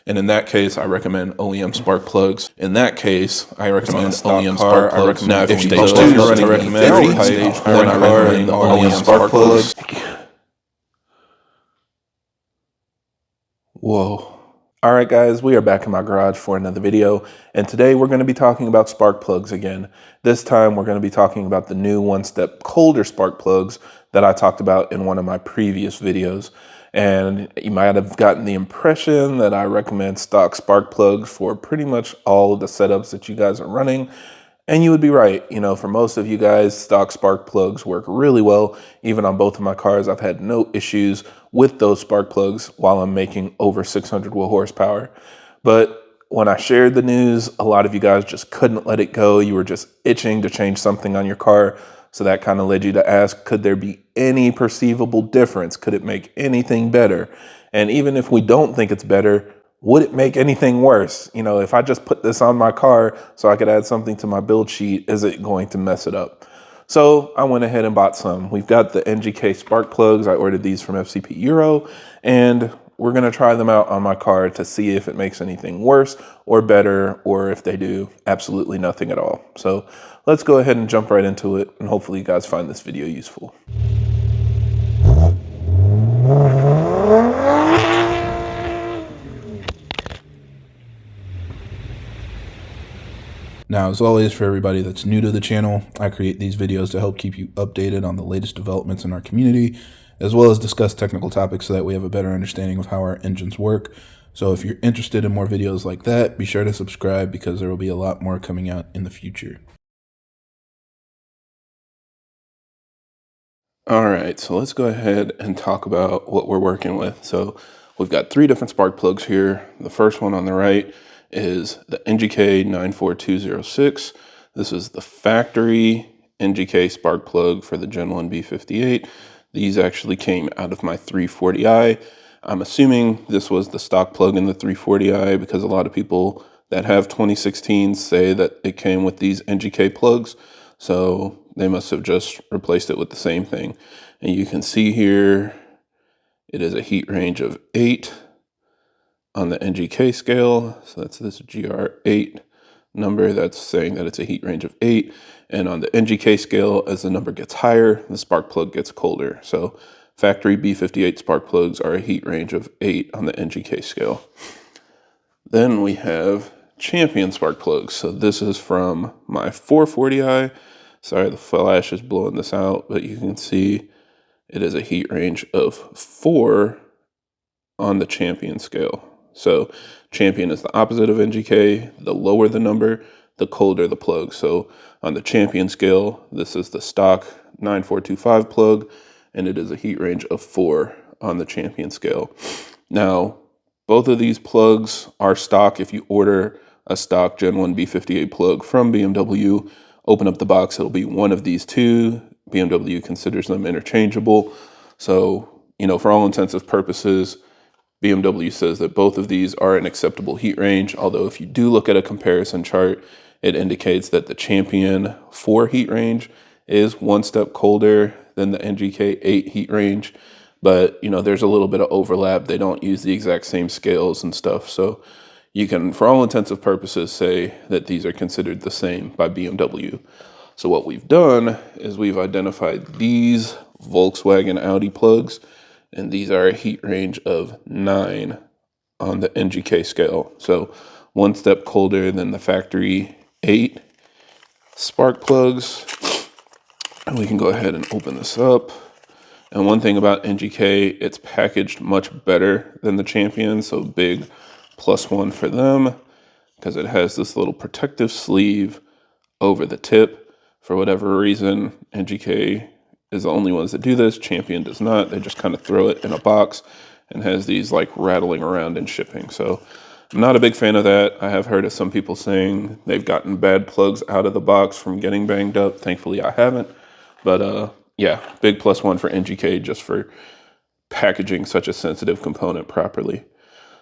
And in that case, I recommend OEM spark plugs. In that case, I recommend OEM spark plugs. Now, if you're running very tight, then I recommend OEM spark plugs. Whoa. All right, guys, we are back in my garage for another video. And today we're going to be talking about spark plugs again. This time we're going to be talking about the new one-step colder spark plugs that I talked about in one of my previous videos. And you might have gotten the impression that I recommend stock spark plugs for pretty much all of the setups that you guys are running. And you would be right. You know, for most of you guys, stock spark plugs work really well. Even on both of my cars, I've had no issues with those spark plugs while I'm making over 600 wheel horsepower. But when I shared the news, a lot of you guys just couldn't let it go. You were just itching to change something on your car. So that kind of led you to ask, could there be any perceivable difference? Could it make anything better? And even if we don't think it's better, would it make anything worse? You know, if I just put this on my car so I could add something to my build sheet, is it going to mess it up? So I went ahead and bought some. We've got the NGK spark plugs. I ordered these from FCP Euro, and we're going to try them out on my car to see if it makes anything worse or better, or if they do absolutely nothing at all. So let's go ahead and jump right into it, and hopefully you guys find this video useful. Now, as always, for everybody that's new to the channel, I create these videos to help keep you updated on the latest developments in our community, as well as discuss technical topics so that we have a better understanding of how our engines work. So if you're interested in more videos like that, be sure to subscribe because there will be a lot more coming out in the future. All right, so let's go ahead and talk about what we're working with. So we've got 3 different spark plugs here. The first one on the right is the NGK 94206. This is the factory NGK spark plug for the Gen 1 B58. These actually came out of my 340i. I'm assuming this was the stock plug in the 340i because a lot of people that have 2016s say that it came with these NGK plugs. So they must have just replaced it with the same thing. And you can see here, it is a heat range of 8 on the NGK scale. So that's this GR8 number that's saying that it's a heat range of 8. And on the NGK scale, as the number gets higher, the spark plug gets colder. So factory B58 spark plugs are a heat range of 8 on the NGK scale. Then we have Champion spark plugs. So this is from my 440i. Sorry, the flash is blowing this out, but you can see it is a heat range of 4 on the Champion scale. So Champion is the opposite of NGK. The lower the number, the colder the plug. So on the Champion scale, this is the stock 9425 plug, and it is a heat range of 4 on the Champion scale. Now, both of these plugs are stock. If you order a stock Gen 1 B58 plug from BMW, open up the box, it'll be one of these 2. BMW considers them interchangeable. So, you know, for all intents and purposes, BMW says that both of these are an acceptable heat range, although if you do look at a comparison chart, it indicates that the Champion 4 heat range is one step colder than the NGK 8 heat range. But, you know, there's a little bit of overlap. They don't use the exact same scales and stuff. So you can, for all intents and purposes, say that these are considered the same by BMW. So what we've done is we've identified these Volkswagen Audi plugs, and these are a heat range of 9 on the NGK scale. So one step colder than the factory 8 spark plugs. And we can go ahead and open this up. And one thing about NGK, it's packaged much better than the Champion. So big +1 for them, because it has this little protective sleeve over the tip. For whatever reason, NGK is the only ones that do this. Champion does not. They just kind of throw it in a box and has these like rattling around in shipping. So I'm not a big fan of that. I have heard of some people saying they've gotten bad plugs out of the box from getting banged up. Thankfully, I haven't. But yeah, big +1 for NGK just for packaging such a sensitive component properly.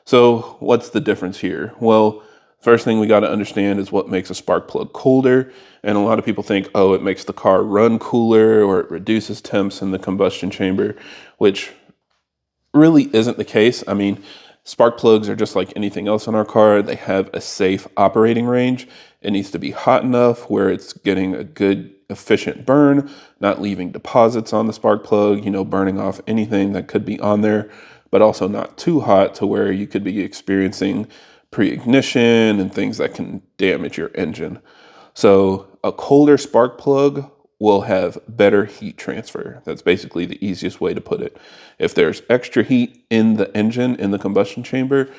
So what's the difference here? Well, first thing we got to understand is what makes a spark plug colder. And a lot of people think, oh, it makes the car run cooler or it reduces temps in the combustion chamber, which really isn't the case. I mean, Spark plugs are just like anything else in our car. They have a safe operating range. It needs to be hot enough where it's getting a good, efficient burn, not leaving deposits on the spark plug, burning off anything that could be on there, but also not too hot to where you could be experiencing pre-ignition and things that can damage your engine. So a colder spark plug will have better heat transfer. That's basically the easiest way to put it. If there's extra heat in the engine, in the combustion chamber,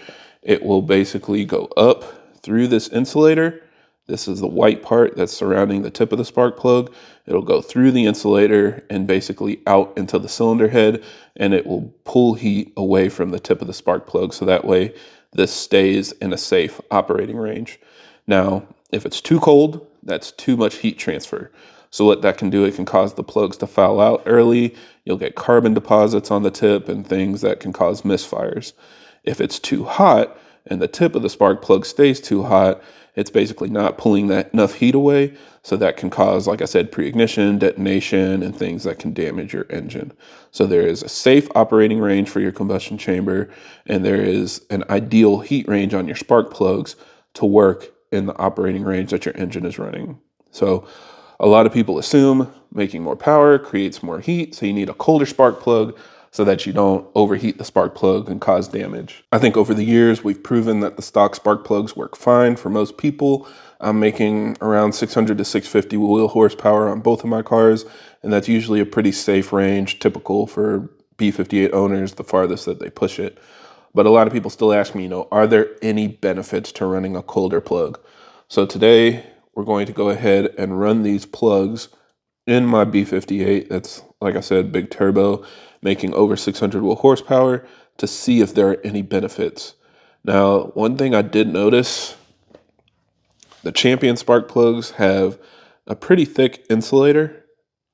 it will basically go up through this insulator. This is the white part that's surrounding the tip of the spark plug. It'll go through the insulator and basically out into the cylinder head, and it will pull heat away from the tip of the spark plug. So that way this stays in a safe operating range. Now, if it's too cold, that's too much heat transfer. So what that can do, it can cause the plugs to foul out early. You'll get carbon deposits on the tip and things that can cause misfires. If it's too hot and the tip of the spark plug stays too hot, it's basically not pulling that enough heat away. So that can cause, like I said, pre-ignition, detonation, and things that can damage your engine. So there is a safe operating range for your combustion chamber, and there is an ideal heat range on your spark plugs to work in the operating range that your engine is running. So a lot of people assume making more power creates more heat, so you need a colder spark plug so that you don't overheat the spark plug and cause damage. I think over the years, we've proven that the stock spark plugs work fine for most people. I'm making around 600 to 650 wheel horsepower on both of my cars, and that's usually a pretty safe range, typical for B58 owners, the farthest that they push it. But a lot of people still ask me, are there any benefits to running a colder plug? So today, we're going to go ahead and run these plugs in my B58. That's, like I said, big turbo, making over 600 wheel horsepower, to see if there are any benefits. Now, one thing I did notice, the Champion spark plugs have a pretty thick insulator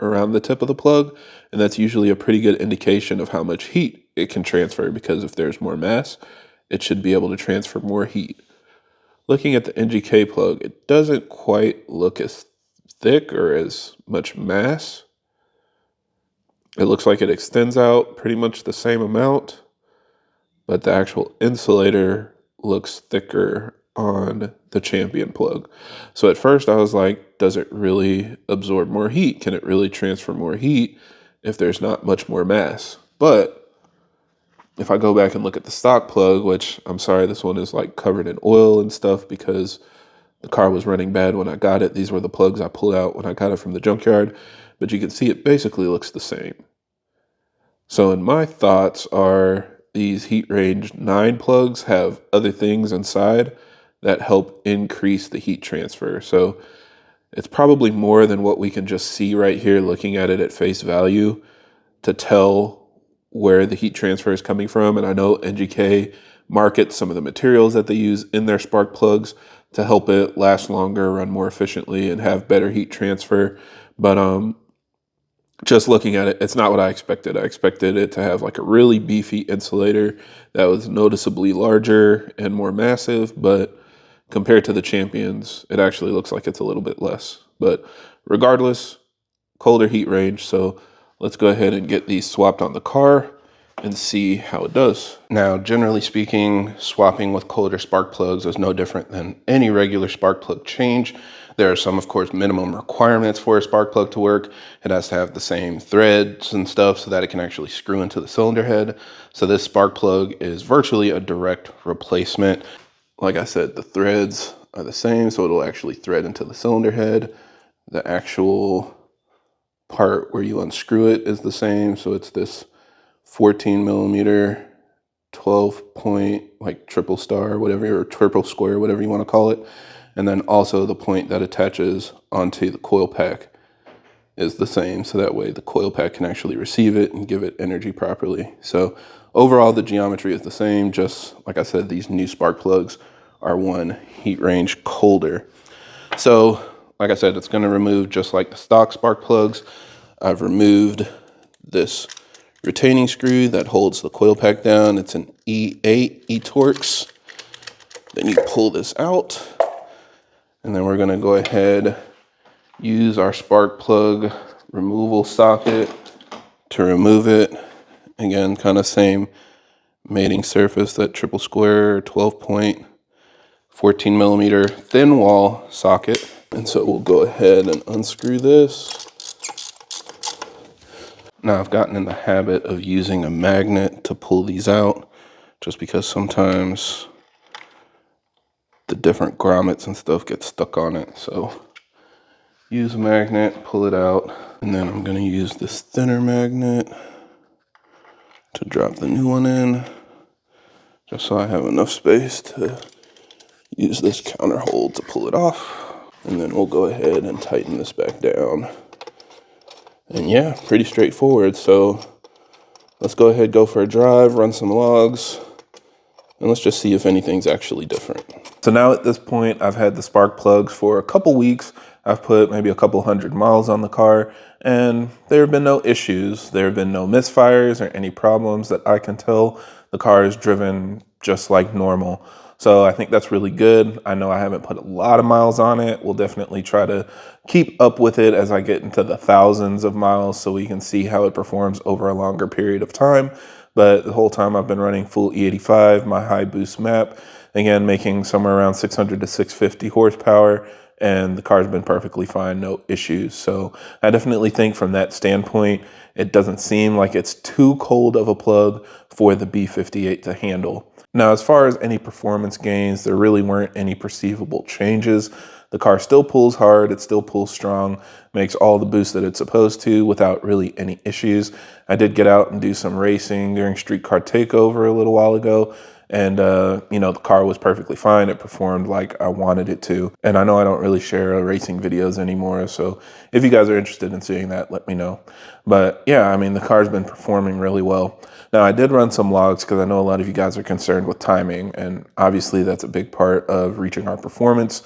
around the tip of the plug, and that's usually a pretty good indication of how much heat it can transfer, because if there's more mass, it should be able to transfer more heat. Looking at the NGK plug, it doesn't quite look as thick or as much mass. It looks like it extends out pretty much the same amount, but the actual insulator looks thicker on the Champion plug. So at first I was like, does it really absorb more heat? Can it really transfer more heat if there's not much more mass? But if I go back and look at the stock plug, which I'm sorry, this one is like covered in oil and stuff because the car was running bad when I got it. These were the plugs I pulled out when I got it from the junkyard, but you can see it basically looks the same. So in my thoughts are, these heat range 9 plugs have other things inside that help increase the heat transfer. So it's probably more than what we can just see right here looking at it at face value to tell where the heat transfer is coming from. And I know NGK markets some of the materials that they use in their spark plugs to help it last longer, run more efficiently, and have better heat transfer. But just looking at it, it's not what I expected. I expected it to have like a really beefy insulator that was noticeably larger and more massive, but compared to the Champions, it actually looks like it's a little bit less. But regardless, colder heat range. So let's go ahead and get these swapped on the car and see how it does. Now, generally speaking, swapping with colder spark plugs is no different than any regular spark plug change. There are some, of course, minimum requirements for a spark plug to work. It has to have the same threads and stuff so that it can actually screw into the cylinder head. So this spark plug is virtually a direct replacement. Like I said, the threads are the same, so it'll actually thread into the cylinder head. The actual part where you unscrew it is the same, so it's this 14 millimeter 12 point, like triple star, whatever, or triple square, whatever you want to call it. And then also the point that attaches onto the coil pack is the same, so that way the coil pack can actually receive it and give it energy properly. So overall, the geometry is the same, just like I said, these new spark plugs are one heat range colder. So like I said, it's going to remove just like the stock spark plugs. I've removed this retaining screw that holds the coil pack down. It's an E8 eTorx. Then you pull this out, and then we're going to go ahead, use our spark plug removal socket to remove it. Again, kind of same mating surface, that triple square 12 point 14 millimeter thin wall socket. And so we'll go ahead and unscrew this. Now I've gotten in the habit of using a magnet to pull these out, just because sometimes the different grommets and stuff get stuck on it. So use a magnet, pull it out, and then I'm gonna use this thinner magnet to drop the new one in, just so I have enough space to use this counter hold to pull it off. And then we'll go ahead and tighten this back down. And yeah, pretty straightforward. So let's go ahead, go for a drive, run some logs, and let's just see if anything's actually different. So now at this point, I've had the spark plugs for a couple weeks. I've put maybe a couple 100 miles on the car, and there have been no issues. There have been no misfires or any problems that I can tell. The car is driven just like normal. So I think that's really good. I know I haven't put a lot of miles on it. We'll definitely try to keep up with it as I get into the thousands of miles so we can see how it performs over a longer period of time. But the whole time I've been running full E85, my high boost map, again, making somewhere around 600 to 650 horsepower, and the car's been perfectly fine, no issues. So I definitely think from that standpoint, it doesn't seem like it's too cold of a plug for the B58 to handle. Now, as far as any performance gains, there really weren't any perceivable changes. The car still pulls hard, it still pulls strong, makes all the boost that it's supposed to without really any issues. I did get out and do some racing during Streetcar Takeover a little while ago, and you know, the car was perfectly fine. It performed like I wanted it to. And I know I don't really share racing videos anymore, so if you guys are interested in seeing that, let me know. But yeah, I mean, the car's been performing really well. Now, I did run some logs because I know a lot of you guys are concerned with timing, and obviously that's a big part of reaching our performance.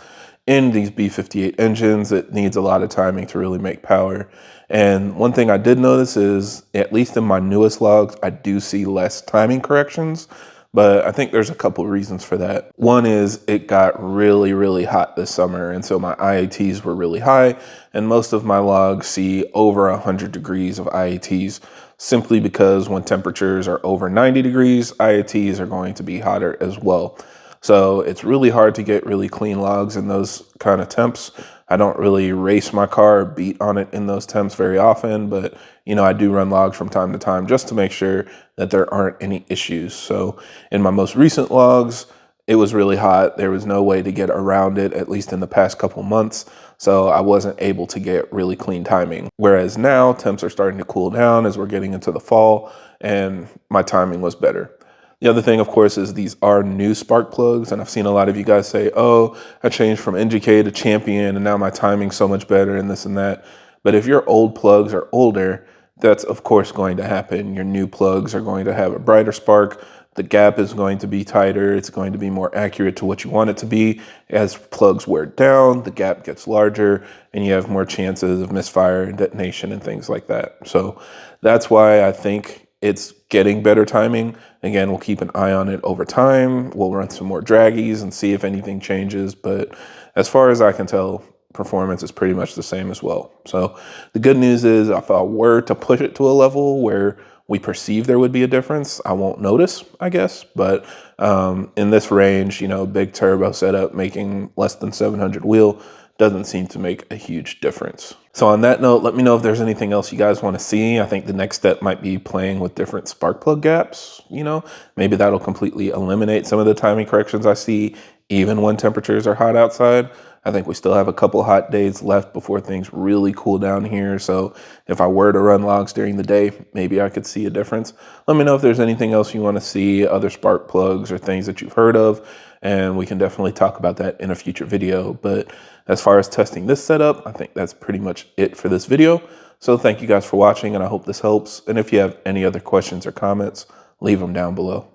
In these B58 engines, it needs a lot of timing to really make power. And one thing I did notice is, at least in my newest logs, I do see less timing corrections, but I think there's a couple reasons for that. One is it got really, really hot this summer, and so my IATs were really high, and most of my logs see over 100 degrees of IATs, simply because when temperatures are over 90 degrees, IATs are going to be hotter as well. So it's really hard to get really clean logs in those kind of temps. I don't really race my car or beat on it in those temps very often, but you know, I do run logs from time to time just to make sure that there aren't any issues. So in my most recent logs, it was really hot. There was no way to get around it, at least in the past couple months. So I wasn't able to get really clean timing. Whereas now temps are starting to cool down as we're getting into the fall, and my timing was better. The other thing, of course, is these are new spark plugs, and I've seen a lot of you guys say, oh, I changed from NGK to Champion, and now my timing's so much better and this and that. But if your old plugs are older, that's of course going to happen. Your new plugs are going to have a brighter spark. The gap is going to be tighter. It's going to be more accurate to what you want it to be. As plugs wear down, the gap gets larger, and you have more chances of misfire and detonation and things like that. So that's why I think it's getting better timing. Again, we'll keep an eye on it over time. We'll run some more draggies and see if anything changes. But as far as I can tell, performance is pretty much the same as well. So the good news is, if I were to push it to a level where we perceive there would be a difference, I won't notice, I guess. But in this range, you know, big turbo setup making less than 700 wheel doesn't seem to make a huge difference. So on that note, let me know if there's anything else you guys want to see. I think the next step might be playing with different spark plug gaps. You know, maybe that'll completely eliminate some of the timing corrections I see, even when temperatures are hot outside. I think we still have a couple hot days left before things really cool down here. So if I were to run logs during the day, maybe I could see a difference. Let me know if there's anything else you want to see, other spark plugs or things that you've heard of, and we can definitely talk about that in a future video. But as far as testing this setup, I think that's pretty much it for this video. So thank you guys for watching, and I hope this helps. And if you have any other questions or comments, leave them down below.